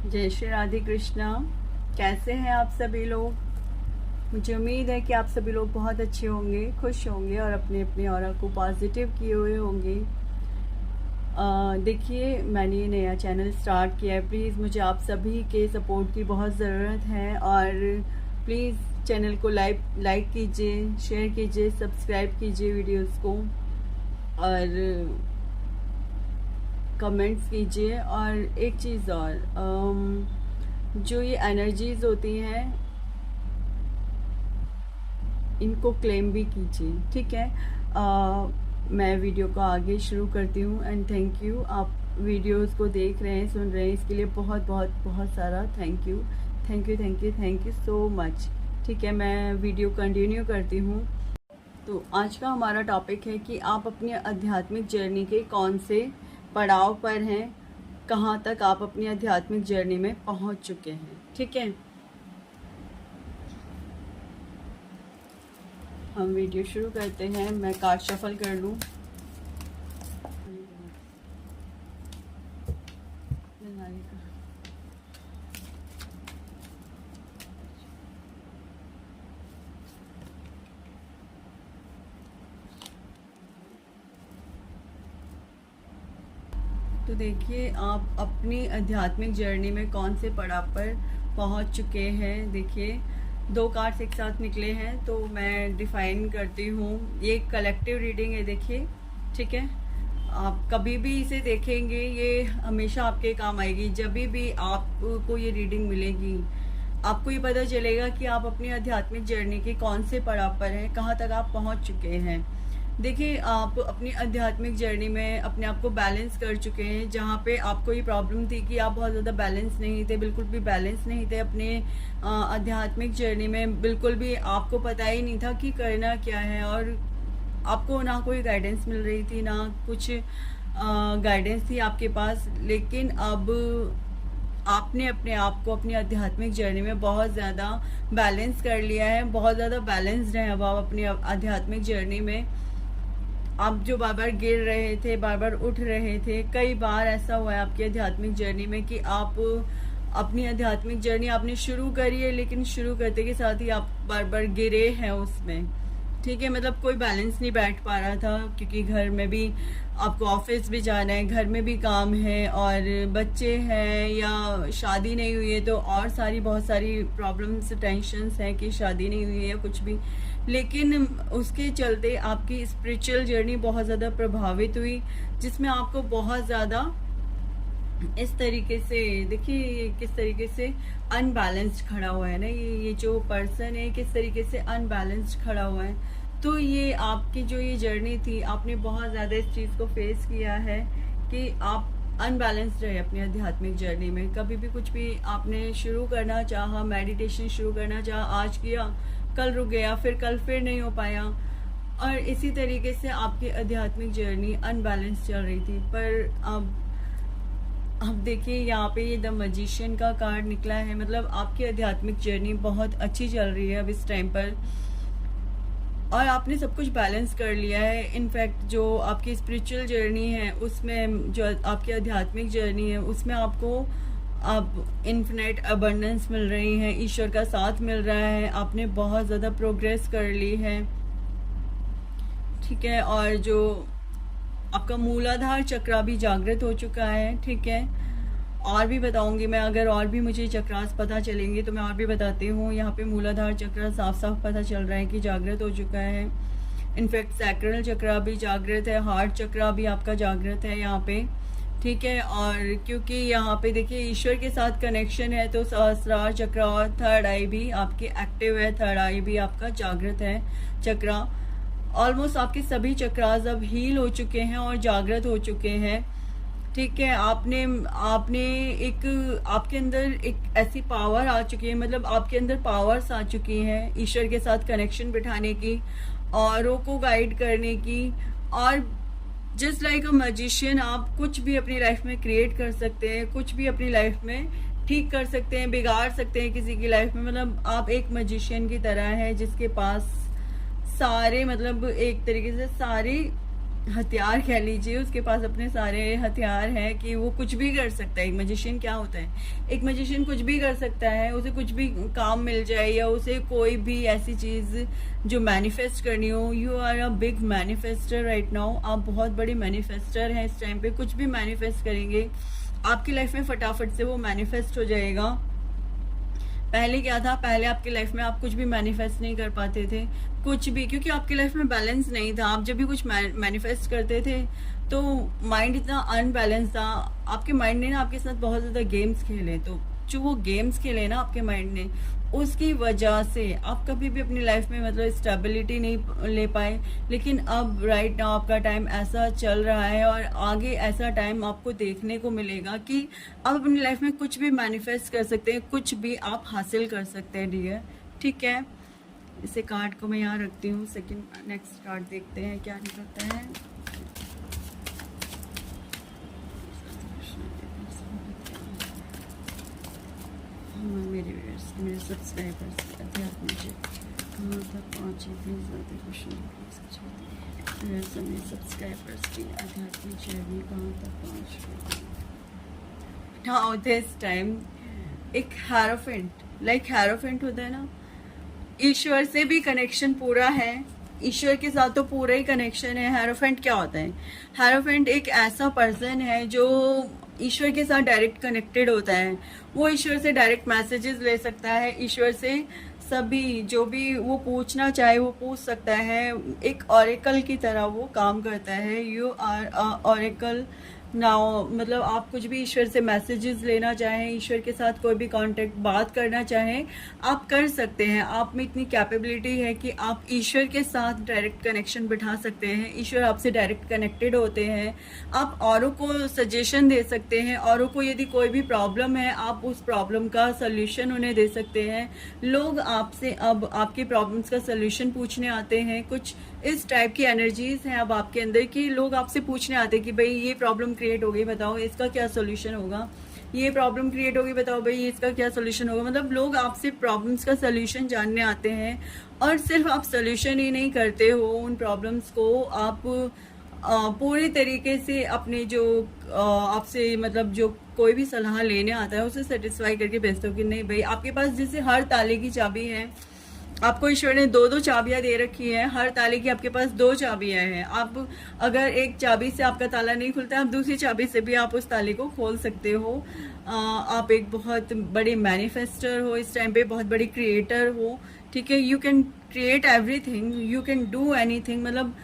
जय श्री राधे कृष्णा। कैसे हैं आप सभी लोग? मुझे उम्मीद है कि आप सभी लोग बहुत अच्छे होंगे, खुश होंगे और अपने अपने ऑरा को पॉजिटिव किए हुए होंगे। देखिए, मैंने ये नया चैनल स्टार्ट किया है। प्लीज़ मुझे आप सभी के सपोर्ट की बहुत ज़रूरत है और प्लीज़ चैनल को लाइक कीजिए, शेयर कीजिए, सब्सक्राइब कीजिए वीडियोस को और कमेंट्स कीजिए। और एक चीज़ और, जो ये एनर्जीज़ होती हैं इनको क्लेम भी कीजिए, ठीक है। मैं वीडियो को आगे शुरू करती हूँ एंड थैंक यू। आप वीडियोस को देख रहे हैं, सुन रहे हैं, इसके लिए बहुत बहुत बहुत सारा thank you, thank you, thank you, thank you so much. ठीक है, मैं वीडियो कंटिन्यू करती हूँ। तो आज का हमारा टॉपिक है कि आप अपनी आध्यात्मिक जर्नी के कौन से पड़ाव पर हैं, कहाँ तक आप अपनी आध्यात्मिक जर्नी में पहुँच चुके हैं। ठीक है, हम वीडियो शुरू करते हैं। मैं कार्ड शफल कर लूँ। तो देखिए, आप अपनी आध्यात्मिक जर्नी में कौन से पड़ाव पर पहुंच चुके हैं। देखिए, दो कार्ड्स एक साथ निकले हैं तो मैं डिफाइन करती हूँ। ये कलेक्टिव रीडिंग है, देखिए, ठीक है। आप कभी भी इसे देखेंगे, ये हमेशा आपके काम आएगी। जब भी आपको ये रीडिंग मिलेगी, आपको ये पता चलेगा कि आप अपनी आध्यात्मिक जर्नी के कौन से पड़ाव पर हैं, कहाँ तक आप पहुँच चुके हैं। देखिए, आप अपनी आध्यात्मिक जर्नी में अपने आप को बैलेंस कर चुके हैं। जहाँ पे आपको ये प्रॉब्लम थी कि आप बहुत ज़्यादा बैलेंस नहीं थे, बिल्कुल भी बैलेंस नहीं थे अपने आध्यात्मिक जर्नी में, बिल्कुल भी आपको पता ही नहीं था कि करना क्या है और आपको ना कोई गाइडेंस मिल रही थी, ना कुछ गाइडेंस थी आपके पास। लेकिन अब आपने अपने आप को अपनी आध्यात्मिक जर्नी में बहुत ज़्यादा बैलेंस कर लिया है, बहुत ज़्यादा बैलेंस्ड हैं अब आप अपनी आध्यात्मिक जर्नी में। आप जो बार बार गिर रहे थे, बार बार उठ रहे थे, कई बार ऐसा हुआ है आपकी आध्यात्मिक जर्नी में कि आप अपनी आध्यात्मिक जर्नी आपने शुरू करी है, लेकिन शुरू करते के साथ ही आप बार बार गिरे हैं उसमें। ठीक है, मतलब कोई बैलेंस नहीं बैठ पा रहा था, क्योंकि घर में भी आपको ऑफिस भी जाना है, घर में भी काम है और बच्चे हैं या शादी नहीं हुई है तो और सारी बहुत सारी प्रॉब्लम्स, टेंशन्स हैं कि शादी नहीं हुई है या कुछ भी। लेकिन उसके चलते आपकी स्पिरिचुअल जर्नी बहुत ज़्यादा प्रभावित हुई, जिसमें आपको बहुत ज़्यादा इस तरीके से, देखिए ये किस तरीके से अनबैलेंस्ड खड़ा हुआ है ना, ये जो पर्सन है किस तरीके से अनबैलेंस्ड खड़ा हुआ है। तो ये आपकी जो ये जर्नी थी, आपने बहुत ज़्यादा इस चीज़ को फेस किया है कि आप अनबैलेंस्ड रहे अपनी आध्यात्मिक जर्नी में। कभी भी कुछ भी आपने शुरू करना चाहा, मेडिटेशन शुरू करना चाहा, आज किया, कल रुक गया, फिर कल फिर नहीं हो पाया, और इसी तरीके से आपकी आध्यात्मिक जर्नी अनबैलेंस चल रही थी। पर अब देखिए, यहाँ पे ये द मैजिशियन का कार्ड निकला है, मतलब आपकी आध्यात्मिक जर्नी बहुत अच्छी चल रही है अब इस टाइम पर, और आपने सब कुछ बैलेंस कर लिया है। इनफैक्ट जो आपकी स्पिरिचुअल जर्नी है उसमें, जो आपकी आध्यात्मिक जर्नी है उसमें आपको अब इन्फिनिट अबंडेंस मिल रही है, ईश्वर का साथ मिल रहा है, आपने बहुत ज़्यादा प्रोग्रेस कर ली है। ठीक है, और जो आपका मूलाधार चक्र भी जागृत हो चुका है। ठीक है, और भी बताऊंगी मैं, अगर और भी मुझे चक्रास पता चलेंगे तो मैं और भी बताती हूँ। यहाँ पे मूलाधार चक्र साफ साफ पता चल रहा है कि जागृत हो चुका है। इनफैक्ट सैक्रल चक्र भी जागृत है, हार्ट चक्र भी आपका जागृत है यहाँ पे। ठीक है, और क्योंकि यहाँ पे देखिए ईश्वर के साथ कनेक्शन है तो सहस्रार चक्र और थर्ड आई भी आपकी एक्टिव है, थर्ड आई भी आपका जागृत है चक्र। ऑलमोस्ट आपके सभी चक्रास अब हील हो चुके हैं और जागृत हो चुके हैं। ठीक है, आपने एक, आपके अंदर एक ऐसी पावर आ चुकी है, मतलब आपके अंदर पावर्स आ चुकी हैं ईश्वर के साथ कनेक्शन बिठाने की, औरों को गाइड करने की, और जस्ट लाइक अ मैजिशियन आप कुछ भी अपनी लाइफ में क्रिएट कर सकते हैं, कुछ भी अपनी लाइफ में ठीक कर सकते हैं, बिगाड़ सकते हैं किसी की लाइफ में। मतलब आप एक मैजिशियन की तरह है जिसके पास सारे, मतलब एक तरीके से सारी हथियार कह लीजिए, उसके पास अपने सारे हथियार हैं कि वो कुछ भी कर सकता है। एक मैजिशियन क्या होता है, एक मैजिशियन कुछ भी कर सकता है, उसे कुछ भी काम मिल जाए या उसे कोई भी ऐसी चीज़ जो मैनिफेस्ट करनी हो। You are a big manifester right now, आप बहुत बड़ी मैनिफेस्टर हैं इस टाइम पे। कुछ भी मैनिफेस्ट करेंगे आपकी लाइफ में फटाफट से वो मैनिफेस्ट हो जाएगा। पहले क्या था, पहले आपकी लाइफ में आप कुछ भी मैनिफेस्ट नहीं कर पाते थे, कुछ भी, क्योंकि आपकी लाइफ में बैलेंस नहीं था। आप जब भी कुछ मैनिफेस्ट करते थे तो माइंड इतना अनबैलेंस था, आपके माइंड ने ना आपके साथ बहुत ज़्यादा गेम्स खेले। तो जो वो गेम्स खेले ना आपके माइंड ने, उसकी वजह से आप कभी भी अपनी लाइफ में मतलब स्टेबिलिटी नहीं ले पाए। लेकिन अब राइट नाउ आपका टाइम ऐसा चल रहा है और आगे ऐसा टाइम आपको देखने को मिलेगा कि आप अपनी लाइफ में कुछ भी मैनिफेस्ट कर सकते हैं, कुछ भी आप हासिल कर सकते हैं डियर। ठीक है, इसे कार्ड को मैं यहाँ रखती हूँ। सेकंड नेक्स्ट कार्ड देखते हैं क्या निकलता है। मेरे सब्सक्राइबर्स अध्यात्म जी कहाँ तक पहुँचे, प्लीज़ ज़्यादा क्वेश्चन प्लीज़। मेरे सब्सक्राइबर्स की आध्यात्मिक जर्नी कहाँ तक पहुँच रही। नाउ दिस टाइम एक हेरोफेंट, लाइक हेरोफेंट होता है ना, ईश्वर से भी कनेक्शन पूरा है, ईश्वर के साथ तो पूरा ही कनेक्शन है। हेरोफेंट क्या होता है, हेरोफेंट एक ऐसा पर्सन है जो ईश्वर के साथ डायरेक्ट कनेक्टेड होता है। वो ईश्वर से डायरेक्ट मैसेजेस ले सकता है, ईश्वर से सभी जो भी वो पूछना चाहे वो पूछ सकता है। एक ऑरेकल की तरह वो काम करता है। You are a oracle now, मतलब आप कुछ भी ईश्वर से मैसेजेस लेना चाहें, ईश्वर के साथ कोई भी कांटेक्ट बात करना चाहें, आप कर सकते हैं। आप में इतनी कैपेबिलिटी है कि आप ईश्वर के साथ डायरेक्ट कनेक्शन बिठा सकते हैं। ईश्वर आपसे डायरेक्ट कनेक्टेड होते हैं। आप औरों को सजेशन दे सकते हैं, औरों को यदि कोई भी प्रॉब्लम है आप उस प्रॉब्लम का सल्यूशन उन्हें दे सकते हैं। लोग आपसे अब आपकी प्रॉब्लम्स का सल्यूशन पूछने आते हैं। कुछ इस टाइप की एनर्जीज हैं अब आपके अंदर कि लोग आपसे पूछने आते हैं कि भाई ये प्रॉब्लम क्रिएट हो गई, बताओ इसका क्या सोल्यूशन होगा। ये प्रॉब्लम क्रिएट होगी, बताओ भाई इसका क्या सोल्यूशन होगा। मतलब लोग आपसे प्रॉब्लम्स का सोल्यूशन जानने आते हैं। और सिर्फ आप सोल्यूशन ही नहीं करते हो उन प्रॉब्लम्स को, आप पूरी तरीके से अपने जो आपसे मतलब जो कोई भी सलाह लेने आता है उसे सेटिस्फाई करके भेजते हो कि नहीं भाई आपके पास जैसे हर ताले की चाबी है, आपको ईश्वर ने दो दो चाबियां दे रखी हैं, हर ताले की आपके पास दो चाबियां हैं। आप अगर एक चाबी से आपका ताला नहीं खुलता, आप दूसरी चाबी से भी आप उस ताले को खोल सकते हो। आप एक बहुत बड़ी मैनिफेस्टर हो इस टाइम पे, बहुत बड़ी क्रिएटर हो। ठीक है, you can create everything, you can do anything. मतलब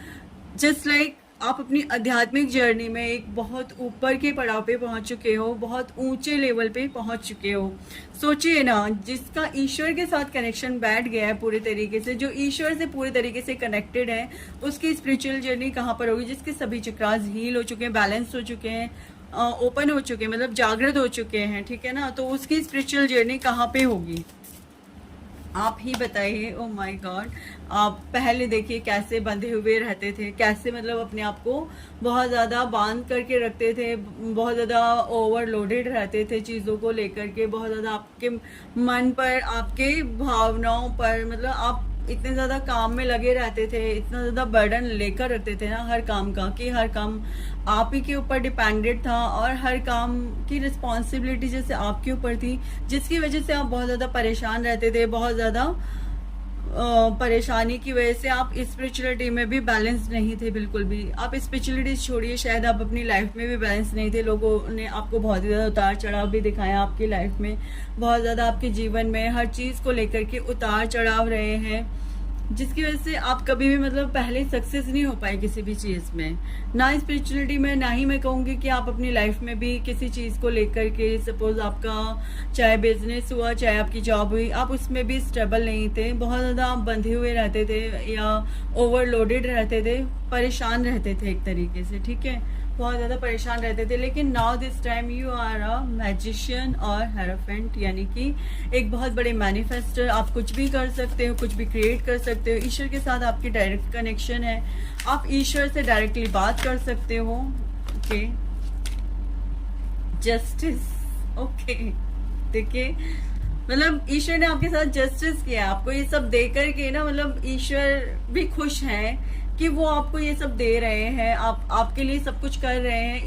जस्ट लाइक आप अपनी आध्यात्मिक जर्नी में एक बहुत ऊपर के पड़ाव पे पहुंच चुके हो, बहुत ऊंचे लेवल पे पहुंच चुके हो। सोचिए ना, जिसका ईश्वर के साथ कनेक्शन बैठ गया है पूरे तरीके से, जो ईश्वर से पूरे तरीके से कनेक्टेड है, उसकी स्पिरिचुअल जर्नी कहाँ पर होगी। जिसके सभी चक्रास हील हो चुके हैं, बैलेंस हो चुके हैं, ओपन हो चुके हैं, मतलब जागृत हो चुके हैं। ठीक है ना, तो उसकी स्पिरिचुअल जर्नी कहाँ पे होगी आप ही बताइए। ओ माय गॉड, आप पहले देखिए कैसे बंधे हुए रहते थे, कैसे मतलब अपने आप को बहुत ज़्यादा बांध करके रखते थे, बहुत ज़्यादा ओवरलोडेड रहते थे चीज़ों को लेकर के, बहुत ज़्यादा आपके मन पर, आपके भावनाओं पर, मतलब आप इतने ज़्यादा काम में लगे रहते थे, इतना ज़्यादा बर्डन लेकर रखते थे ना हर काम का, कि हर काम आप ही के ऊपर डिपेंडेंट था और हर काम की रिस्पॉन्सिबिलिटी जैसे आपके ऊपर थी, जिसकी वजह से आप बहुत ज़्यादा परेशान रहते थे। बहुत ज़्यादा परेशानी की वजह से आप स्पिरिचुअलिटी में भी बैलेंस नहीं थे बिल्कुल भी। आप स्पिरिचुअलिटी छोड़िए, शायद आप अपनी लाइफ में भी बैलेंस नहीं थे। लोगों ने आपको बहुत ही ज़्यादा उतार चढ़ाव भी दिखाया आपकी लाइफ में, बहुत ज़्यादा आपके जीवन में हर चीज़ को लेकर के उतार चढ़ाव रहे हैं, जिसकी वजह से आप कभी भी मतलब पहले सक्सेस नहीं हो पाए किसी भी चीज़ में, ना स्पिरिचुअलिटी में, ना ही मैं कहूँगी कि आप अपनी लाइफ में भी किसी चीज़ को लेकर के, सपोज आपका चाहे बिजनेस हुआ, चाहे आपकी जॉब हुई, आप उसमें भी स्टेबल नहीं थे। बहुत ज़्यादा आप बंधे हुए रहते थे या ओवरलोडेड रहते थे, परेशान रहते थे एक तरीके से। ठीक है, बहुत ज़्यादा परेशान रहते थे। लेकिन now this time you are a magician और हेरोफेंट, यानी कि एक बहुत बड़े मैनिफेस्टर। आप कुछ भी कर सकते हो, कुछ भी क्रिएट कर सकते हो। ईश्वर के साथ आपकी डायरेक्ट कनेक्शन है, आप ईश्वर से डायरेक्टली बात कर सकते हो। Okay, justice. ओके, देखिए मतलब ईश्वर ने आपके साथ जस्टिस किया, आपको ये सब दे करके ना, मतलब ईश्वर भी खुश हैं कि वो आपको ये सब दे रहे हैं, आपके लिए सब कुछ कर रहे हैं।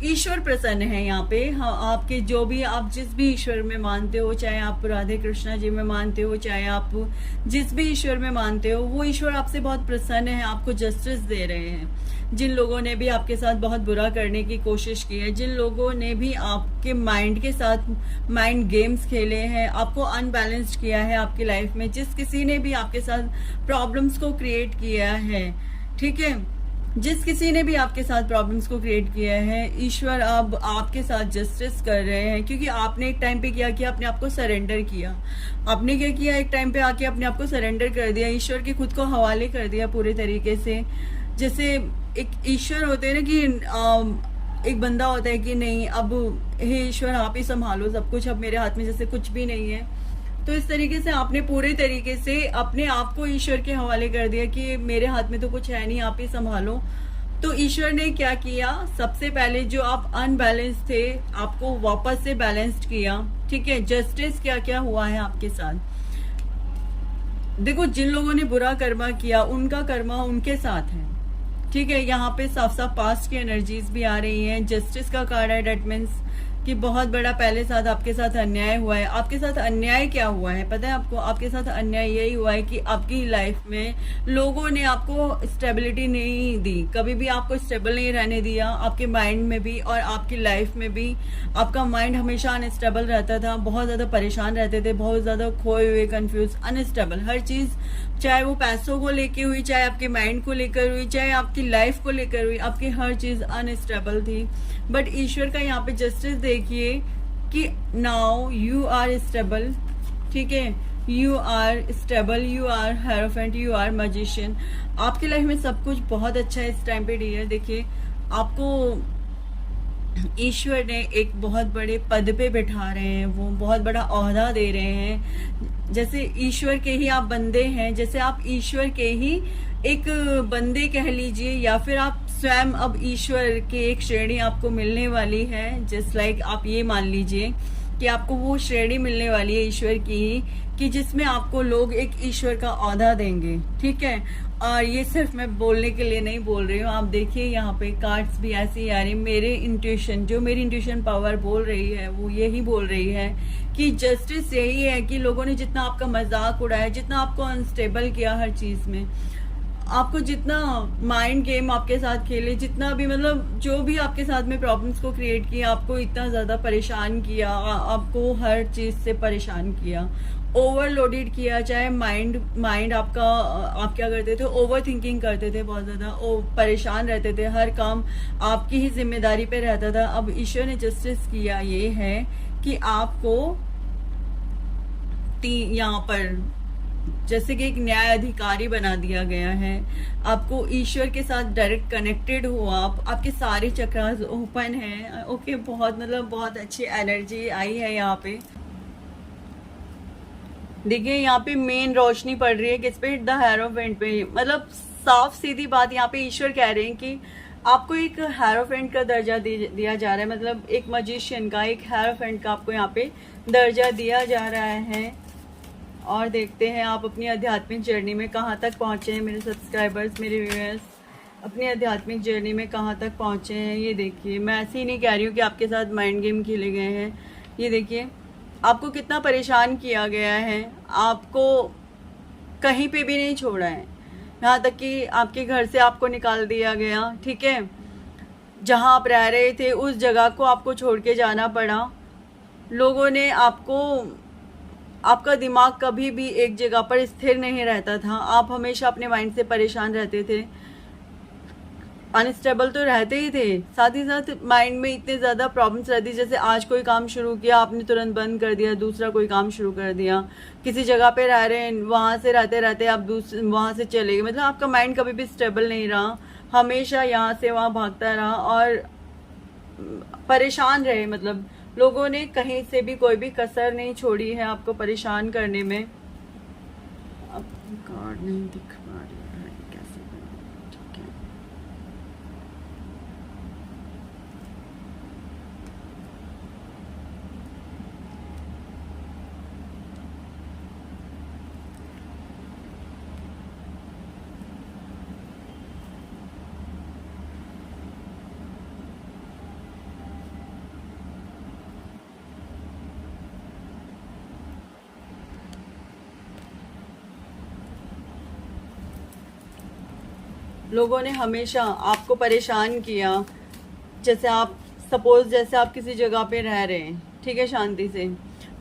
ईश्वर प्रसन्न है यहाँ पे। हाँ, आपके जो भी, आप जिस भी ईश्वर में मानते हो, चाहे आप राधे कृष्णा जी में मानते हो, चाहे आप जिस भी ईश्वर में मानते हो, वो ईश्वर आपसे बहुत प्रसन्न है, आपको जस्टिस दे रहे हैं। जिन लोगों ने भी आपके साथ बहुत बुरा करने की कोशिश की है, जिन लोगों ने भी आपके माइंड के साथ माइंड गेम्स खेले हैं, आपको अनबैलेंस्ड किया है आपकी लाइफ में, जिस किसी ने भी आपके साथ प्रॉब्लम्स को क्रिएट किया है, ठीक है, जिस किसी ने भी आपके साथ प्रॉब्लम्स को क्रिएट किया है, ईश्वर अब आपके साथ जस्टिस कर रहे हैं। क्योंकि आपने एक टाइम पे क्या किया, अपने आप को सरेंडर किया। आपने क्या किया, एक टाइम पे आके अपने आप को सरेंडर कर दिया, ईश्वर के खुद को हवाले कर दिया पूरे तरीके से। जैसे एक ईश्वर होते हैं ना कि एक बंदा होता है कि नहीं, अब हे ईश्वर आप ही संभालो सब कुछ, अब मेरे हाथ में जैसे कुछ भी नहीं है। तो इस तरीके से आपने पूरे तरीके से अपने आप को ईश्वर के हवाले कर दिया कि मेरे हाथ में तो कुछ है नहीं, आप ही संभालो। तो ईश्वर ने क्या किया, सबसे पहले जो आप अनबैलेंस थे, आपको वापस से बैलेंस्ड किया, ठीक है। जस्टिस क्या क्या हुआ है आपके साथ, देखो जिन लोगों ने बुरा कर्मा किया उनका कर्मा उनके साथ है, ठीक है। यहाँ पे साफ साफ पास्ट की एनर्जीज भी आ रही हैं। जस्टिस का कार्ड है, डेट मीन्स कि बहुत बड़ा पहले साथ आपके साथ अन्याय हुआ है। आपके साथ अन्याय क्या हुआ है पता है आपको? आपके साथ अन्याय यही हुआ है कि आपकी लाइफ में लोगों ने आपको स्टेबिलिटी नहीं दी, कभी भी आपको स्टेबल नहीं रहने दिया, आपके माइंड में भी और आपकी लाइफ में भी। आपका माइंड हमेशा अनस्टेबल रहता था, बहुत ज़्यादा परेशान रहते थे, बहुत ज़्यादा खोए हुए, कंफ्यूज, अनस्टेबल। हर चीज़, चाहे वो पैसों को लेके हुई, चाहे आपके माइंड को लेकर हुई, चाहे आपकी लाइफ को लेकर हुई, आपकी हर चीज़ अनस्टेबल थी। बट ईश्वर का यहाँ पे जस्टिस देखिए कि नाउ यू आर स्टेबल, ठीक है, you are stable, you are hierophant, you are magician. आपकी लाइफ में सब कुछ बहुत अच्छा है इस टाइम पे डियर। देखिए आपको ईश्वर ने एक बहुत बड़े पद पे बिठा रहे हैं, वो बहुत बड़ा ओहदा दे रहे हैं। जैसे ईश्वर के ही आप बंदे हैं, जैसे आप ईश्वर के ही एक बंदे कह लीजिए, या फिर आप स्वयं अब ईश्वर की एक श्रेणी आपको मिलने वाली है। जस्ट लाइक आप ये मान लीजिए कि आपको वो श्रेणी मिलने वाली है ईश्वर की ही, कि जिसमें आपको लोग एक ईश्वर का ओहदा देंगे, ठीक है। और ये सिर्फ मैं बोलने के लिए नहीं बोल रही हूँ, आप देखिए यहाँ पे कार्ड्स भी ऐसे ही आ रही। मेरी इंट्यूशन पावर बोल रही है वो यही बोल रही है कि जस्टिस यही है कि लोगों ने जितना आपका मजाक उड़ाया, जितना आपको अनस्टेबल किया हर चीज में, आपको जितना माइंड गेम आपके साथ खेले, जितना भी मतलब जो भी आपके साथ में प्रॉब्लम्स को क्रिएट किया, आपको इतना ज्यादा परेशान किया, आपको हर चीज से परेशान किया, ओवरलोडेड किया। चाहे माइंड आपका, आप क्या करते थे, ओवर थिंकिंग करते थे, बहुत ज्यादा परेशान रहते थे, हर काम आपकी ही जिम्मेदारी पे रहता था। अब ईश्वर ने जस्टिस किया ये है कि आपको यहाँ पर जैसे कि एक न्याय अधिकारी बना दिया गया है। आपको ईश्वर के साथ डायरेक्ट कनेक्टेड हो आप, आपके सारे चक्रास ओपन हैं। ओके, बहुत मतलब बहुत अच्छी एनर्जी आई है यहाँ पे। देखिए यहाँ पे मेन रोशनी पड़ रही है किस पे, द हेरोफेंट पे। मतलब साफ सीधी बात यहाँ पे ईश्वर कह रहे हैं कि आपको एक हेरोफेंट का दर्जा दिया जा रहा है, मतलब एक मजिशियन का, एक हेरोफेंट का आपको यहाँ पे दर्जा दिया जा रहा है। और देखते हैं आप अपनी आध्यात्मिक जर्नी में कहाँ तक पहुँचे हैं मेरे सब्सक्राइबर्स, मेरे व्यूअर्स, अपनी आध्यात्मिक जर्नी में कहाँ तक पहुँचे हैं। ये देखिए, मैं ऐसे ही नहीं कह रही हूँ कि आपके साथ माइंड गेम खेले गए हैं। ये देखिए आपको कितना परेशान किया गया है, आपको कहीं पे भी नहीं छोड़ा है, यहाँ तक कि आपके घर से आपको निकाल दिया गया, ठीक है। जहाँ आप रह रहे थे उस जगह को आपको छोड़ के जाना पड़ा। लोगों ने आपका दिमाग कभी भी एक जगह पर स्थिर नहीं रहता था, आप हमेशा अपने माइंड से परेशान रहते थे, अनस्टेबल तो रहते ही थे, साथ ही साथ माइंड में इतने ज़्यादा प्रॉब्लम्स रहती। जैसे आज कोई काम शुरू किया आपने तुरंत बंद कर दिया, दूसरा कोई काम शुरू कर दिया, किसी जगह पे रह रहे हैं, वहाँ से रहते रहते आप वहाँ से चले गए, मतलब आपका माइंड कभी भी स्टेबल नहीं रहा, हमेशा यहाँ से वहाँ भागता रहा और परेशान रहे। मतलब लोगों ने कहीं से भी कोई भी कसर नहीं छोड़ी है आपको परेशान करने में। अब कार्ड नहीं दिख पा रही है, कैसे करें, ठीक है। लोगों ने हमेशा आपको परेशान किया। जैसे आप सपोज जैसे आप किसी जगह पे रह रहे हैं, ठीक है, शांति से,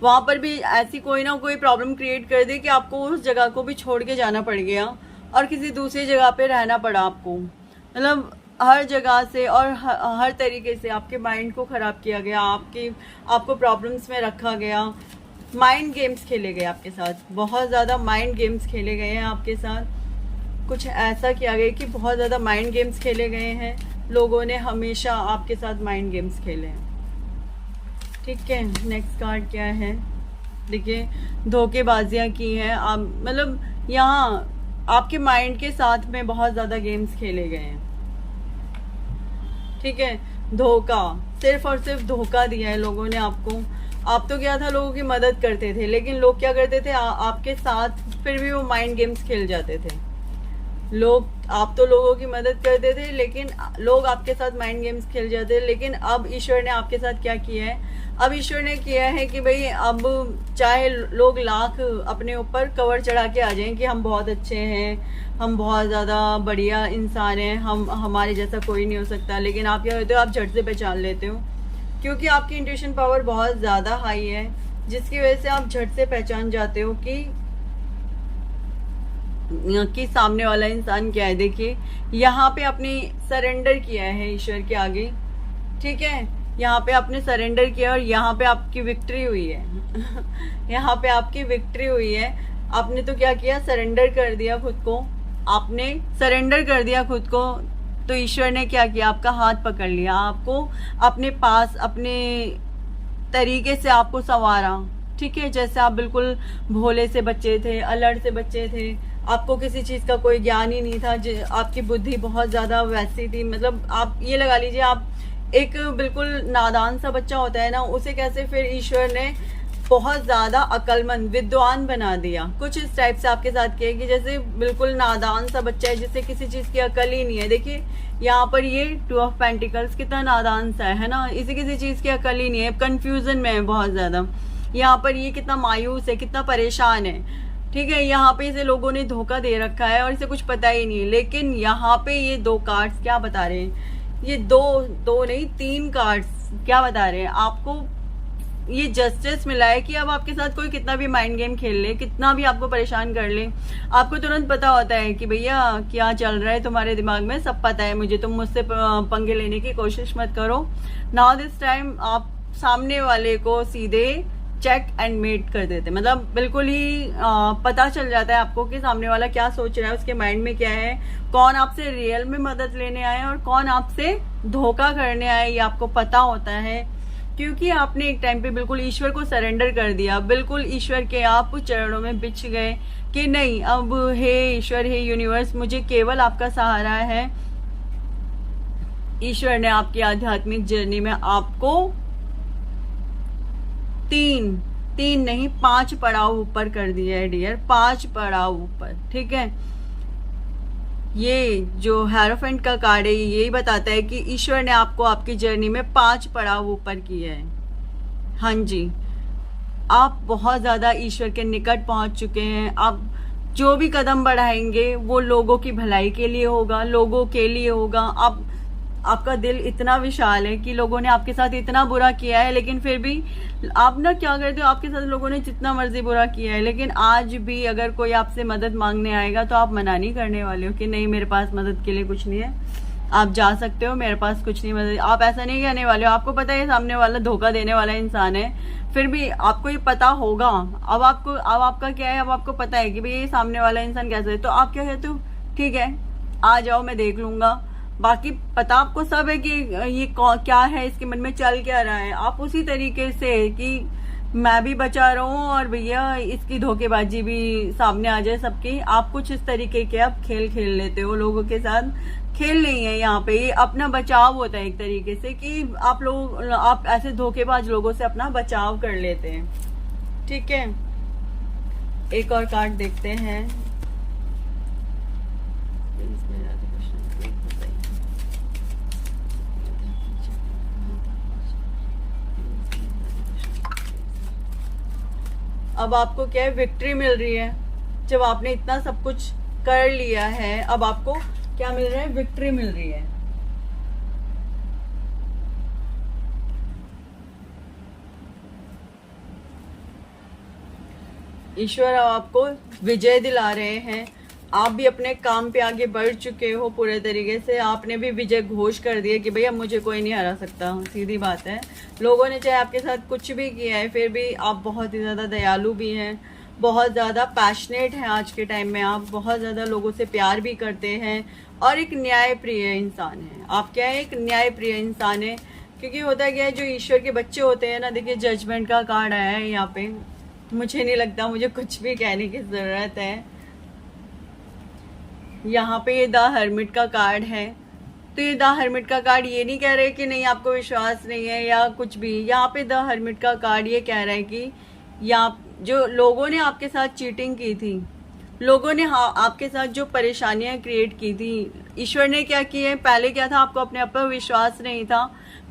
वहाँ पर भी ऐसी कोई ना कोई प्रॉब्लम क्रिएट कर दी कि आपको उस जगह को भी छोड़ के जाना पड़ गया और किसी दूसरी जगह पे रहना पड़ा आपको। मतलब हर जगह से और हर तरीके से आपके माइंड को ख़राब किया गया, आपको प्रॉब्लम्स में रखा गया, माइंड गेम्स खेले गए आपके साथ, बहुत ज़्यादा माइंड गेम्स खेले गए हैं आपके साथ। कुछ ऐसा किया गया कि बहुत ज़्यादा माइंड गेम्स खेले गए हैं, लोगों ने हमेशा आपके साथ माइंड गेम्स खेले हैं। ठीक है, नेक्स्ट कार्ड क्या है? देखिए, धोखेबाजियाँ की हैं आप, मतलब यहाँ आपके माइंड के साथ में बहुत ज़्यादा गेम्स खेले गए हैं। ठीक है, धोखा, सिर्फ और सिर्फ धोखा दिया है लोगों ने आपको। आप तो क्या था, लोगों की मदद करते थे, लेकिन लोग क्या करते थे आपके साथ फिर भी वो माइंड गेम्स खेल जाते थे। आप तो लोगों की मदद करते थे, लेकिन लोग आपके साथ माइंड गेम्स खेल जाते थे। लेकिन अब ईश्वर ने आपके साथ क्या किया है? अब ईश्वर ने किया है कि भाई अब चाहे लोग लाख अपने ऊपर कवर चढ़ा के आ जाएं कि हम बहुत अच्छे हैं, हम बहुत ज़्यादा बढ़िया इंसान हैं, हमारे जैसा कोई नहीं हो सकता, लेकिन आप क्या होते हो, आप झट से पहचान लेते हो, क्योंकि आपकी इंट्यूशन पावर बहुत ज़्यादा हाई है, जिसकी वजह से आप झट से पहचान जाते हो कि सामने वाला इंसान क्या है। देखिए, यहाँ पे आपने सरेंडर किया है ईश्वर के आगे। ठीक है, यहाँ पे आपने सरेंडर किया और यहाँ पे आपकी विक्ट्री हुई है। यहाँ पे आपकी विक्ट्री हुई है। आपने तो क्या किया, सरेंडर कर दिया खुद को, आपने सरेंडर कर दिया खुद को, तो ईश्वर ने क्या किया, आपका हाथ पकड़ लिया, आपको अपने पास अपने तरीके से आपको संवारा। ठीक है, जैसे आप बिल्कुल भोले से बच्चे थे, अलर्ट से बच्चे थे, आपको किसी चीज़ का कोई ज्ञान ही नहीं था, आपकी बुद्धि बहुत ज़्यादा वैसी थी, मतलब आप ये लगा लीजिए, आप एक बिल्कुल नादान सा बच्चा होता है ना, उसे कैसे फिर ईश्वर ने बहुत ज़्यादा अक्लमंद विद्वान बना दिया। कुछ इस टाइप से आपके साथ किया कि जैसे बिल्कुल नादान सा बच्चा है, जिससे किसी चीज़ की अकल ही नहीं है। देखिए, यहाँ पर ये 2 ऑफ पेंटिकल्स कितना नादान सा है ना, इसे किसी चीज़ की अकल ही नहीं है, कन्फ्यूज़न में है बहुत ज़्यादा। यहाँ पर ये कितना मायूस है, कितना परेशान है। ठीक है, यहाँ पे इसे लोगों ने धोखा दे रखा है और इसे कुछ पता ही नहीं है। लेकिन यहाँ पे ये 2 कार्ड्स क्या बता रहे हैं, ये दो नहीं 3 कार्ड्स क्या बता रहे हैं आपको, ये जस्टिस मिला है कि अब आपके साथ कोई कितना भी माइंड गेम खेल ले, कितना भी आपको परेशान कर ले, आपको तुरंत पता होता है कि भैया क्या चल रहा है तुम्हारे दिमाग में, सब पता है मुझे, तुम मुझसे पंगे लेने की कोशिश मत करो। नाउ दिस टाइम आप सामने वाले को सीधे चेक एंड मेट कर देते, मतलब बिल्कुल ही पता चल जाता है आपको कि सामने वाला क्या सोच रहा है, उसके माइंड में क्या है, कौन आपसे रियल में मदद लेने आए और कौन आपसे धोखा करने आए, ये आपको पता होता है। क्योंकि आपने एक टाइम पे बिल्कुल ईश्वर को सरेंडर कर दिया, बिल्कुल ईश्वर के आप चरणों में बिछ गए कि नहीं, अब हे ईश्वर, हे यूनिवर्स, मुझे केवल आपका सहारा है। ईश्वर ने आपकी आध्यात्मिक जर्नी में आपको 3 नहीं 5 पड़ाव ऊपर कर दिया है डियर, 5 पड़ाव ऊपर। ठीक है, ये जो हेरोफेंट का कार्ड है यही बताता है कि ईश्वर ने आपको आपकी जर्नी में 5 पड़ाव ऊपर किया है। हाँ जी, आप बहुत ज़्यादा ईश्वर के निकट पहुंच चुके हैं। आप जो भी कदम बढ़ाएंगे वो लोगों की भलाई के लिए होगा, लोगों के लिए होगा। आपका दिल इतना विशाल है कि लोगों ने आपके साथ इतना बुरा किया है, लेकिन फिर भी आप ना क्या करते हो, आपके साथ लोगों ने जितना मर्जी बुरा किया है, लेकिन आज भी अगर कोई आपसे मदद मांगने आएगा तो आप मना नहीं करने वाले हो कि नहीं, मेरे पास मदद के लिए कुछ नहीं है, आप जा सकते हो, मेरे पास कुछ नहीं मदद। आप ऐसा नहीं कहने वाले हो। आपको पता है सामने वाला धोखा देने वाला इंसान है, फिर भी आपको ये पता होगा। अब आपका क्या है, अब आपको पता है कि भाई ये सामने वाला इंसान कैसा है, तो आप क्या कहते हो, ठीक है आ जाओ, मैं देख लूंगा। बाकी पता आपको सब है कि ये क्या है, इसके मन में चल क्या रहा है। आप उसी तरीके से कि मैं भी बचा रहा हूँ और भैया इसकी धोखेबाजी भी सामने आ जाए सबकी, आप कुछ इस तरीके के आप खेल लेते हो लोगों के साथ। खेल नहीं है यहाँ पे, ये अपना बचाव होता है एक तरीके से कि आप ऐसे धोखेबाज लोगों से अपना बचाव कर लेते हैं। ठीक है, एक और कार्ड देखते हैं। अब आपको क्या है, विक्ट्री मिल रही है। जब आपने इतना सब कुछ कर लिया है, अब आपको क्या मिल रहा है? विक्ट्री मिल रही है। ईश्वर आपको विजय दिला रहे हैं। आप भी अपने काम पे आगे बढ़ चुके हो पूरे तरीके से। आपने भी विजय घोष कर दिया कि भैया मुझे कोई नहीं हरा सकता। सीधी बात है, लोगों ने चाहे आपके साथ कुछ भी किया है, फिर भी आप बहुत ही ज़्यादा दयालु भी हैं, बहुत ज़्यादा पैशनेट हैं। आज के टाइम में आप बहुत ज़्यादा लोगों से प्यार भी करते हैं और एक न्यायप्रिय इंसान हैं। आप क्या है? एक न्यायप्रिय इंसान है। क्योंकि होता क्या है, जो ईश्वर के बच्चे होते हैं ना, देखिए जजमेंट का कार्ड आया है यहाँ पे। मुझे नहीं लगता मुझे कुछ भी कहने की ज़रूरत है। यहाँ पे ये द हर्मिट का कार्ड है। तो ये द हर्मिट का कार्ड ये नहीं कह रहे कि नहीं आपको विश्वास नहीं है या कुछ भी। यहाँ पे द हर्मिट का कार्ड ये कह रहा है कि यहाँ जो लोगों ने आपके साथ चीटिंग की थी, लोगों ने आपके साथ जो परेशानियां क्रिएट की थी, ईश्वर ने क्या किया है? पहले क्या था, आपको अपने आप पर विश्वास नहीं था।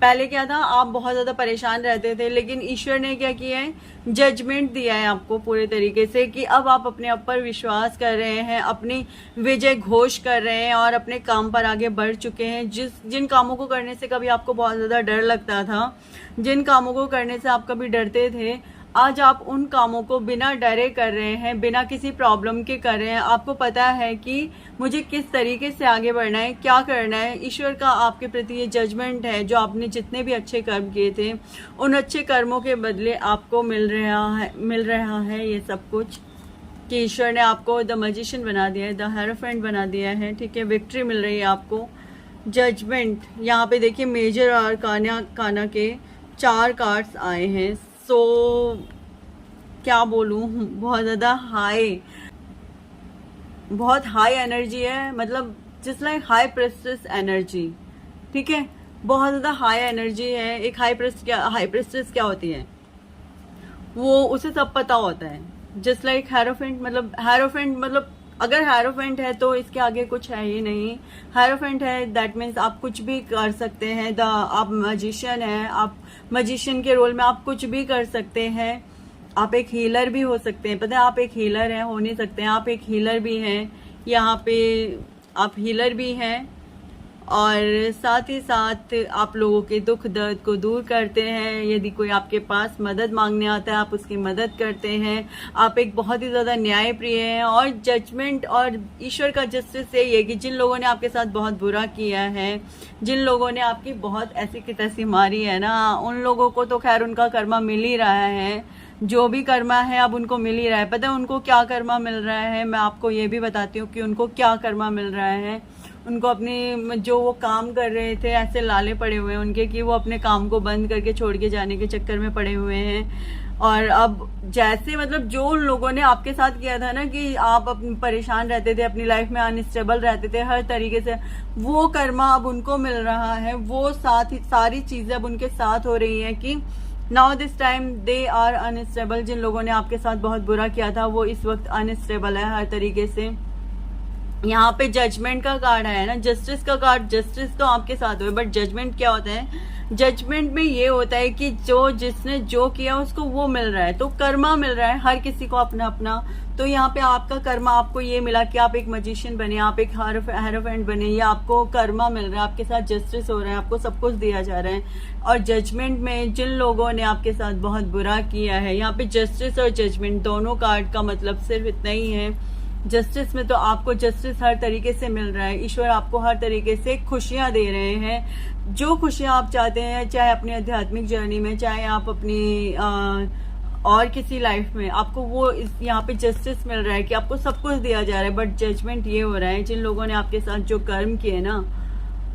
पहले क्या था, आप बहुत ज़्यादा परेशान रहते थे, लेकिन ईश्वर ने क्या किया है? जजमेंट दिया है आपको पूरे तरीके से कि अब आप अपने आप पर विश्वास कर रहे हैं, अपनी विजय घोष कर रहे हैं और अपने काम पर आगे बढ़ चुके हैं। जिन कामों को करने से कभी आपको बहुत ज़्यादा डर लगता था, जिन कामों को करने से आप कभी डरते थे, आज आप उन कामों को बिना डरे कर रहे हैं, बिना किसी प्रॉब्लम के कर रहे हैं। आपको पता है कि मुझे किस तरीके से आगे बढ़ना है, क्या करना है। ईश्वर का आपके प्रति ये जजमेंट है। जो आपने जितने भी अच्छे कर्म किए थे, उन अच्छे कर्मों के बदले आपको मिल रहा है ये सब कुछ। कि ईश्वर ने आपको द मैजिशियन बना दिया है, द हेरोफेंट बना दिया है। ठीक है, विक्ट्री मिल रही है आपको। जजमेंट यहाँ पे देखिए, मेजर और काना के 4 कार्ड्स आए हैं। सो क्या बोलूँ, बहुत हाई एनर्जी है। मतलब just like high prestige energy. ठीक है, बहुत ज़्यादा हाई एनर्जी है। एक हाई प्रेस्टिस क्या होती है, वो उसे सब पता होता है। जस्ट लाइक हेरोफेंट मतलब अगर हेरोफेंट है तो इसके आगे कुछ है ही नहीं। हेरोफेंट है दैट मीन्स आप कुछ भी कर सकते हैं। आप मैजिशियन हैं, आप मैजिशियन के रोल में आप कुछ भी कर सकते हैं। आप एक हीलर भी हो सकते हैं। पता है, आप एक हीलर हैं, हो नहीं सकते हैं, आप एक हीलर भी हैं। यहाँ पे आप हीलर भी हैं और साथ ही साथ आप लोगों के दुख दर्द को दूर करते हैं। यदि कोई आपके पास मदद मांगने आता है, आप उसकी मदद करते हैं। आप एक बहुत ही ज़्यादा न्यायप्रिय हैं। और जजमेंट और ईश्वर का जस्टिस यही है कि जिन लोगों ने आपके साथ बहुत बुरा किया है, जिन लोगों ने आपकी बहुत ऐसी की तैसी मारी है ना, उन लोगों को तो खैर उनका कर्मा मिल ही रहा है। जो भी कर्मा है अब उनको मिल ही रहा है। पता है उनको क्या कर्मा मिल रहा है? मैं आपको ये भी बताती हूँ कि उनको क्या कर्मा मिल रहा है। उनको अपनी जो वो काम कर रहे थे, ऐसे लाले पड़े हुए हैं उनके कि वो अपने काम को बंद करके छोड़ के जाने के चक्कर में पड़े हुए हैं। और अब जैसे मतलब जो उन लोगों ने आपके साथ किया था ना, कि आप परेशान रहते थे, अपनी लाइफ में अनस्टेबल रहते थे हर तरीके से, वो कर्मा अब उनको मिल रहा है। वो सारी चीजें अब उनके साथ हो रही हैं कि now this time they are unstable. जिन लोगों ने आपके साथ बहुत बुरा किया था, वो इस वक्त अनस्टेबल है हर तरीके से। यहाँ पे जजमेंट का कार्ड है ना, जस्टिस का कार्ड। जस्टिस तो आपके साथ हुए, बट जजमेंट क्या होता है? जजमेंट में ये होता है कि जिसने जो किया उसको वो मिल रहा है। तो कर्मा मिल रहा है हर किसी को अपना अपना। तो यहाँ पे आपका कर्मा आपको ये मिला कि आप एक मैजिशियन बने, आप एक हेरोफेंट बने, या आपको कर्मा मिल रहा है, आपके साथ जस्टिस हो रहा है, आपको सब कुछ दिया जा रहा है। और जजमेंट में जिन लोगों ने आपके साथ बहुत बुरा किया है, यहाँ पे जस्टिस और जजमेंट दोनों कार्ड का मतलब सिर्फ इतना ही है। जस्टिस में तो आपको जस्टिस हर तरीके से मिल रहा है। ईश्वर आपको हर तरीके से खुशियां दे रहे हैं। जो खुशियां आप चाहते हैं, चाहे अपनी आध्यात्मिक जर्नी में, चाहे आप अपनी और किसी लाइफ में, आपको वो यहाँ पे जस्टिस मिल रहा है कि आपको सब कुछ दिया जा रहा है। बट जजमेंट ये हो रहा है, जिन लोगों ने आपके साथ जो कर्म किए ना,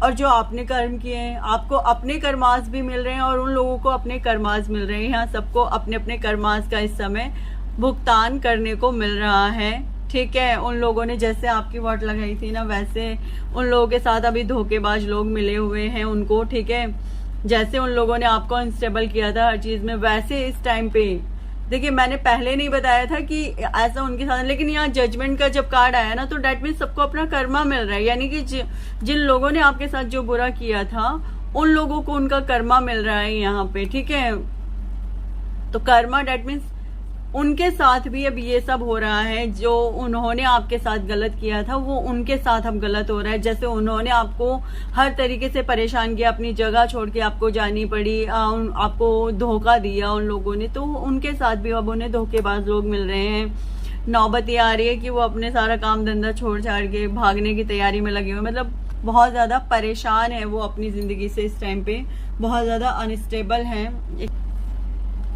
और जो आपने कर्म किए हैं, आपको अपने कर्मास भी मिल रहे हैं और उन लोगों को अपने कर्मास मिल रहे हैं। यहाँ सबको अपने अपने कर्मास का इस समय भुगतान करने को मिल रहा है। ठीक है, उन लोगों ने जैसे आपकी वोट लगाई थी ना, वैसे उन लोगों के साथ अभी धोखेबाज लोग मिले हुए हैं उनको। ठीक है, जैसे उन लोगों ने आपको अनस्टेबल किया था हर चीज में, वैसे इस टाइम पे देखिए, मैंने पहले नहीं बताया था कि ऐसा उनके साथ, लेकिन यहाँ जजमेंट का जब कार्ड आया ना, तो डेट मीन सबको अपना कर्मा मिल रहा है। यानी कि जिन लोगों ने आपके साथ जो बुरा किया था, उन लोगों को उनका कर्मा मिल रहा है यहाँ पे। ठीक है, तो कर्मा डेट मीन्स उनके साथ भी अब ये सब हो रहा है। जो उन्होंने आपके साथ गलत किया था वो उनके साथ अब गलत हो रहा है। जैसे उन्होंने आपको हर तरीके से परेशान किया, अपनी जगह छोड़ के आपको जानी पड़ी, आपको धोखा दिया उन लोगों ने, तो उनके साथ भी अब उन्हें धोखेबाज लोग मिल रहे हैं। नौबत ये आ रही है कि वो अपने सारा काम धंधा छोड़ छाड़ के भागने की तैयारी में लगे हुए, मतलब बहुत ज्यादा परेशान है वो अपनी जिंदगी से। इस टाइम पे बहुत ज्यादा अनस्टेबल है।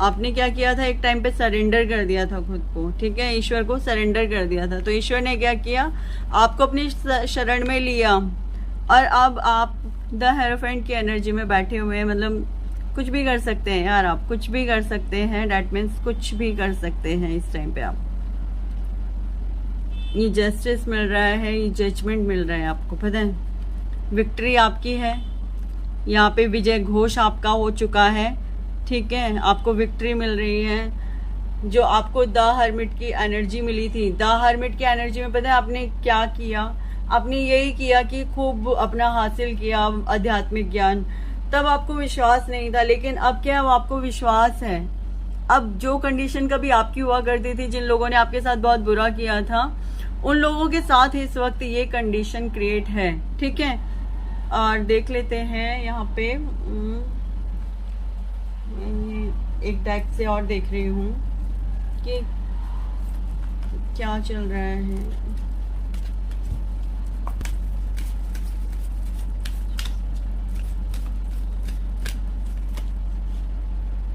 आपने क्या किया था, एक टाइम पे सरेंडर कर दिया था खुद को, ठीक है, ईश्वर को सरेंडर कर दिया था। तो ईश्वर ने क्या किया, आपको अपनी शरण में लिया और अब आप द हेरोफेंट की एनर्जी में बैठे हुए हैं। मतलब कुछ भी कर सकते हैं यार, आप कुछ भी कर सकते हैं। डैट मीन्स कुछ भी कर सकते हैं इस टाइम पे आप। ये जस्टिस मिल रहा है, ये जजमेंट मिल रहा है आपको, पता है, विक्ट्री आपकी है। यहाँ पे विजय घोष आपका हो चुका है, ठीक है, आपको विक्ट्री मिल रही है। जो आपको द हर्मिट की एनर्जी मिली थी, द हर्मिट की एनर्जी में पता है आपने क्या किया, आपने यही किया कि खूब अपना हासिल किया आध्यात्मिक ज्ञान। तब आपको विश्वास नहीं था, लेकिन अब क्या है, आपको विश्वास है। अब जो कंडीशन कभी आपकी हुआ करती थी, जिन लोगों ने आपके साथ बहुत बुरा किया था, उन लोगों के साथ इस वक्त ये कंडीशन क्रिएट है, ठीक है। और देख लेते हैं यहाँ पे, एक डेक से और देख रही हूँ कि क्या चल रहा है।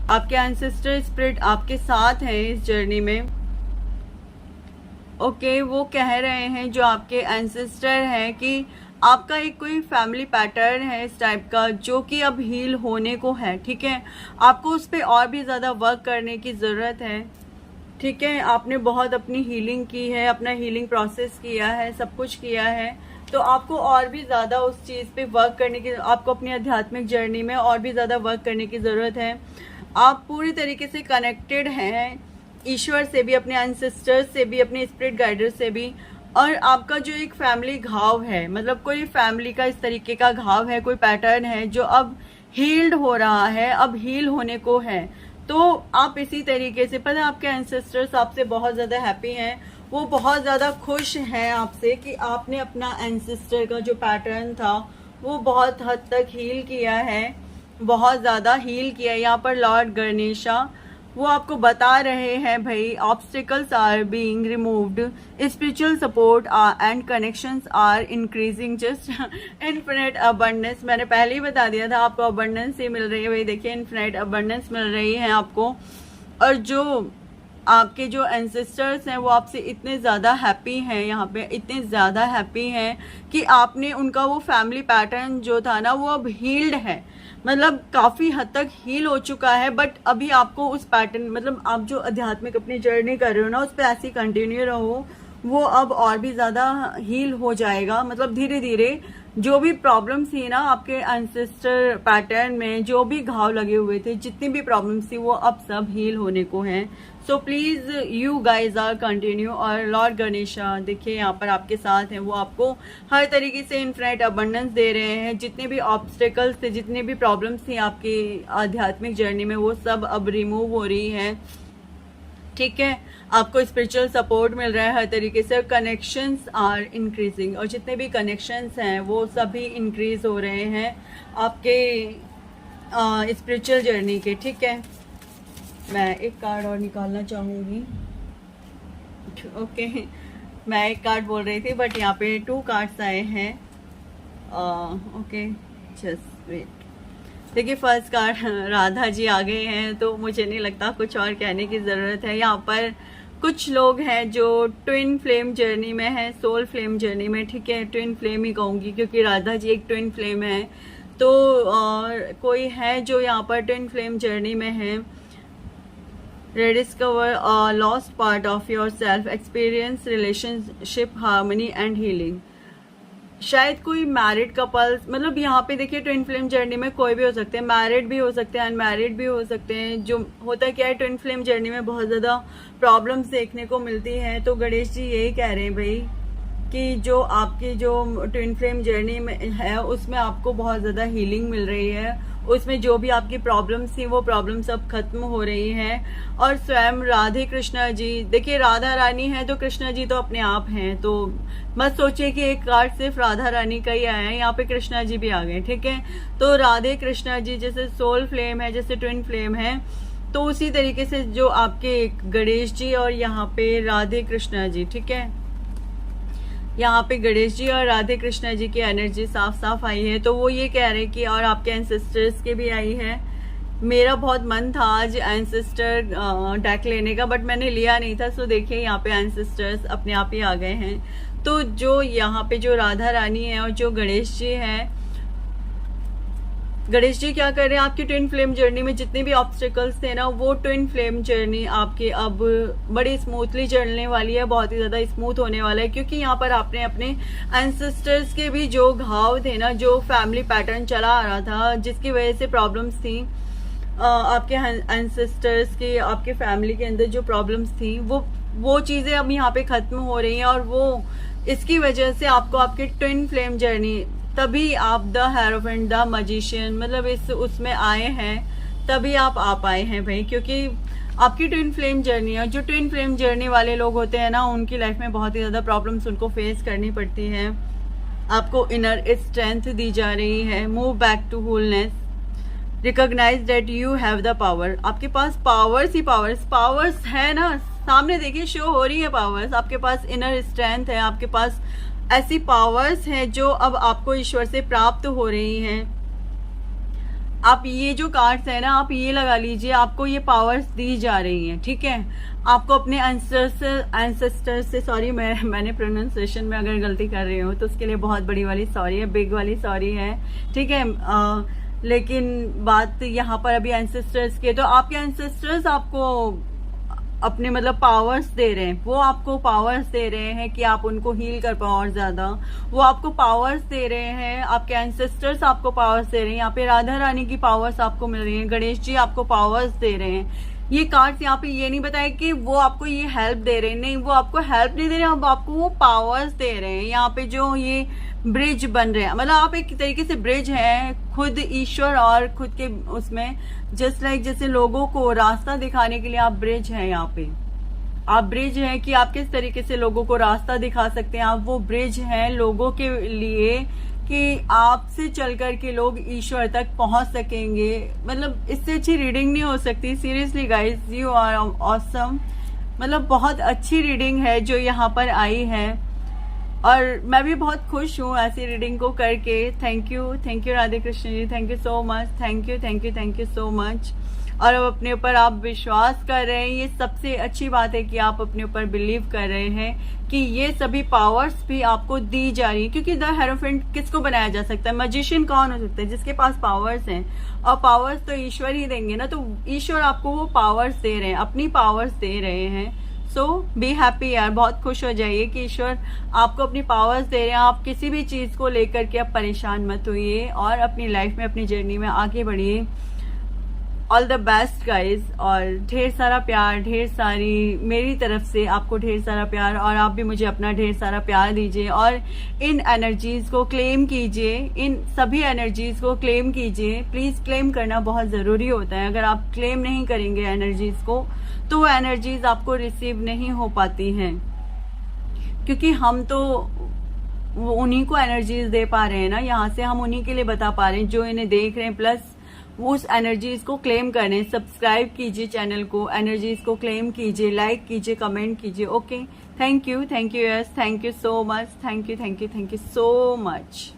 आपके एंसेस्टर स्पिरिट आपके साथ हैं इस जर्नी में। ओके, वो कह रहे हैं जो आपके एंसेस्टर हैं कि आपका एक कोई फैमिली पैटर्न है इस टाइप का, जो कि अब हील होने को है, ठीक है। आपको उस पर और भी ज़्यादा वर्क करने की ज़रूरत है, ठीक है। आपने बहुत अपनी हीलिंग की है, अपना हीलिंग प्रोसेस किया है, सब कुछ किया है, तो आपको और भी ज़्यादा उस चीज़ पे वर्क करने की, आपको अपनी आध्यात्मिक जर्नी में और भी ज़्यादा वर्क करने की ज़रूरत है। आप पूरी तरीके से कनेक्टेड हैं ईश्वर से भी, अपने एंसेस्टर्स से भी, अपने स्पिरिट गाइडर से भी। और आपका जो एक फैमिली घाव है, मतलब कोई फैमिली का इस तरीके का घाव है, कोई पैटर्न है जो अब हील्ड हो रहा है, अब हील होने को है। तो आप इसी तरीके से, पता है आपके एंसेस्टर्स आपसे बहुत ज़्यादा हैप्पी हैं, वो बहुत ज़्यादा खुश हैं आपसे कि आपने अपना एंसेस्टर का जो पैटर्न था वो बहुत हद तक हील किया है, बहुत ज़्यादा हील किया है। यहाँ पर लॉर्ड गणेशा वो आपको बता रहे हैं, भाई obstacles are being removed, spiritual support and connections are increasing, just infinite abundance. मैंने पहले ही बता दिया था आपको अबंडेंस ही मिल रही है, भाई देखिए इन्फिनिट अबंडेंस मिल रही है आपको। और जो आपके जो एंसेस्टर्स हैं वो आपसे इतने ज़्यादा हैप्पी हैं, यहाँ पे इतने ज़्यादा हैप्पी हैं कि आपने उनका वो फैमिली पैटर्न जो था ना वो अब हील्ड है, मतलब काफ़ी हद तक हील हो चुका है। बट अभी आपको उस पैटर्न, मतलब आप जो आध्यात्मिक अपनी जर्नी कर रहे हो ना, उस पर ऐसे ही कंटिन्यू रहो, वो अब और भी ज़्यादा हील हो जाएगा। मतलब धीरे धीरे जो भी प्रॉब्लम्स थी ना आपके एंसेस्टर पैटर्न में, जो भी घाव लगे हुए थे, जितनी भी प्रॉब्लम्स थी, वो अब सब हील होने को हैं। So please you guys are continue. और लॉर्ड गणेशा देखिए यहाँ पर आपके साथ हैं, वो आपको हर तरीके से इन्फिनिट अबंडेंस दे रहे हैं। जितने भी ऑब्स्टेकल्स थे, जितने भी प्रॉब्लम्स थी आपकी आध्यात्मिक जर्नी में, वो सब अब रिमूव हो रही हैं, ठीक है। आपको स्पिरिचुअल सपोर्ट मिल रहा है हर तरीके से, कनेक्शंस आर इंक्रीजिंग, और जितने भी कनेक्शंस हैं वो सभी इंक्रीज हो रहे हैं आपके स्पिरिचुअल जर्नी के, ठीक है। मैं एक कार्ड और निकालना चाहूँगी, ओके। मैं एक कार्ड बोल रही थी बट यहाँ पे 2 कार्ड्स आए हैं, ओके, जस्ट वेट। देखिए फर्स्ट कार्ड राधा जी आ गए हैं, तो मुझे नहीं लगता कुछ और कहने की ज़रूरत है। यहाँ पर कुछ लोग हैं जो ट्विन फ्लेम जर्नी में हैं, सोल फ्लेम जर्नी में, ठीक है, ट्विन फ्लेम ही कहूँगी क्योंकि राधा जी एक ट्विन फ्लेम है। तो कोई है जो यहाँ पर ट्विन फ्लेम जर्नी में है। rediscover a lost part of yourself, experience relationship harmony and healing। शायद कोई मैरिड कपल्स, मतलब यहाँ पे देखिए ट्विन फ्लेम जर्नी में कोई भी हो सकते हैं, मैरिड भी हो सकते हैं, अनमैरिड भी हो सकते हैं। जो होता क्या है, ट्विन फ्लेम जर्नी में बहुत ज़्यादा प्रॉब्लम्स देखने को मिलती हैं। तो गणेश जी यही कह रहे हैं भाई कि जो आपकी जो ट्विन फ्लेम जर्नी में है उसमें आपको बहुत ज़्यादा हीलिंग मिल रही है, उसमें जो भी आपकी प्रॉब्लम्स थी वो प्रॉब्लम्स अब खत्म हो रही हैं। और स्वयं राधे कृष्णा जी, देखिए राधा रानी है तो कृष्णा जी तो अपने आप हैं, तो मत सोचिए कि एक कार्ड सिर्फ राधा रानी का ही आया है, यहाँ पे कृष्णा जी भी आ गए, ठीक है। तो राधे कृष्णा जी जैसे सोल फ्लेम है, जैसे ट्विन फ्लेम है, तो उसी तरीके से जो आपके गणेश जी और यहाँ पे राधे कृष्णा जी, ठीक है, यहाँ पे गणेश जी और राधे कृष्णा जी की एनर्जी साफ साफ आई है। तो वो ये कह रहे हैं कि और आपके एंसेस्टर्स के भी आई है। मेरा बहुत मन था आज एंसेस्टर डेक लेने का, बट मैंने लिया नहीं था। सो देखिए यहाँ पे एंसेस्टर्स अपने आप ही आ गए हैं। तो जो यहाँ पे जो राधा रानी है और जो गणेश जी हैं, गणेश जी क्या कर रहे हैं, आपकी ट्विन फ्लेम जर्नी में जितने भी ऑब्स्टिकल्स थे ना, वो ट्विन फ्लेम जर्नी आपके अब बड़ी स्मूथली चलने वाली है, बहुत ही ज्यादा स्मूथ होने वाला है। क्योंकि यहाँ पर आपने अपने एंसेस्टर्स के भी जो घाव थे ना, जो फैमिली पैटर्न चला आ रहा था, जिसकी वजह से प्रॉब्लम्स थी आपके एंसेस्टर्स के, आपके फैमिली के अंदर जो प्रॉब्लम्स थी, वो चीजें अब यहाँ पे खत्म हो रही हैं। और वो इसकी वजह से आपको आपकी ट्विन फ्लेम जर्नी, तभी आप द हेरोफेंट, द मजिशियन, मतलब इस उसमें आए हैं, तभी आप आ पाए हैं भाई। क्योंकि आपकी ट्विन फ्लेम जर्नी है, जो ट्विन फ्लेम जर्नी वाले लोग होते हैं ना, उनकी लाइफ में बहुत ही ज्यादा प्रॉब्लम्स उनको फेस करनी पड़ती है। आपको इनर स्ट्रेंथ दी जा रही है। Move back to wholeness, recognize that you have the power. आपके पास पावर्स ही पावर्स है ना, सामने देखिए शो हो रही है पावर्स। आपके पास इनर स्ट्रेंथ है, आपके पास ऐसी पावर्स हैं जो अब आपको ईश्वर से प्राप्त हो रही हैं। आप ये जो कार्ड्स है ना, आप ये लगा लीजिए, आपको ये पावर्स दी जा रही हैं, ठीक है। आपको अपने एंसेस्टर से सॉरी, मैंने प्रोनाउंसिएशन में अगर गलती कर रही हूँ तो उसके लिए बहुत बड़ी वाली सॉरी है, बिग वाली सॉरी है, ठीक है। लेकिन बात यहाँ पर अभी एंसेस्टर्स के, तो आपके एंसेस्टर्स आपको अपने मतलब पावर्स दे रहे हैं, वो आपको पावर्स दे रहे हैं कि आप उनको हील कर पाओ और ज्यादा। वो आपको पावर्स दे रहे हैं, आपके एंसेस्टर्स आपको पावर्स दे रहे हैं। यहाँ पे राधा रानी की पावर्स आपको मिल रही है, गणेश जी आपको पावर्स दे रहे हैं। ये कार्ड्स यहाँ पे ये नहीं बताया कि वो आपको ये हेल्प दे रहे हैं, नहीं, वो आपको हेल्प नहीं दे रहे हैं, अब आपको वो पावर्स दे रहे हैं। यहाँ पे जो ये ब्रिज बन रहे हैं, मतलब आप एक तरीके से ब्रिज हैं, खुद ईश्वर और खुद के उसमें, जस्ट लाइक जैसे लोगों को रास्ता दिखाने के लिए आप ब्रिज हैं। यहाँ पे आप ब्रिज हैं कि आप किस तरीके से लोगों को रास्ता दिखा सकते हैं। आप वो ब्रिज हैं लोगों के लिए कि आपसे चल कर के लोग ईश्वर तक पहुंच सकेंगे। मतलब इससे अच्छी रीडिंग नहीं हो सकती। Seriously guys, you are awesome. मतलब बहुत अच्छी रीडिंग है जो यहाँ पर आई है, और मैं भी बहुत खुश हूँ ऐसी रीडिंग को करके। Thank you Radhe Krishna ji, thank you so much, thank you so much. और अब अपने ऊपर आप विश्वास कर रहे हैं, ये सबसे अच्छी बात है कि आप अपने ऊपर बिलीव कर रहे हैं कि ये सभी पावर्स भी आपको दी जा रही है। क्योंकि द हेरोफेंट किसको बनाया जा सकता है, मजिशियन कौन हो सकता है, जिसके पास पावर्स हैं, और पावर्स तो ईश्वर ही देंगे ना। तो ईश्वर आपको वो पावर्स दे रहे हैं, अपनी पावर्स दे रहे हैं। सो बी हैप्पी यार, बहुत खुश हो जाइए कि ईश्वर आपको अपनी पावर्स दे रहे हैं। आप किसी भी चीज को लेकर के आप परेशान मत होइए और अपनी लाइफ में, अपनी जर्नी में आगे बढ़िए। ऑल द बेस्ट गाइज, और ढेर सारा प्यार, ढेर सारी मेरी तरफ से आपको ढेर सारा प्यार, और आप भी मुझे अपना ढेर सारा प्यार दीजिए। और इन एनर्जीज को क्लेम कीजिए, इन सभी एनर्जीज को क्लेम कीजिए। प्लीज क्लेम करना बहुत जरूरी होता है। अगर आप क्लेम नहीं करेंगे एनर्जीज को, तो वो एनर्जीज आपको रिसीव नहीं हो पाती हैं। क्योंकि हम तो उन्हीं को एनर्जीज दे पा रहे हैं ना, यहाँ से हम उन्हीं के लिए बता पा रहे हैं जो इन्हें देख रहे हैं। प्लस उस एनर्जीज को क्लेम करने, सब्सक्राइब कीजिए चैनल को, एनर्जीज को क्लेम कीजिए, लाइक कीजिए, कमेंट कीजिए। Okay, thank you yes, thank you so much, thank you so much.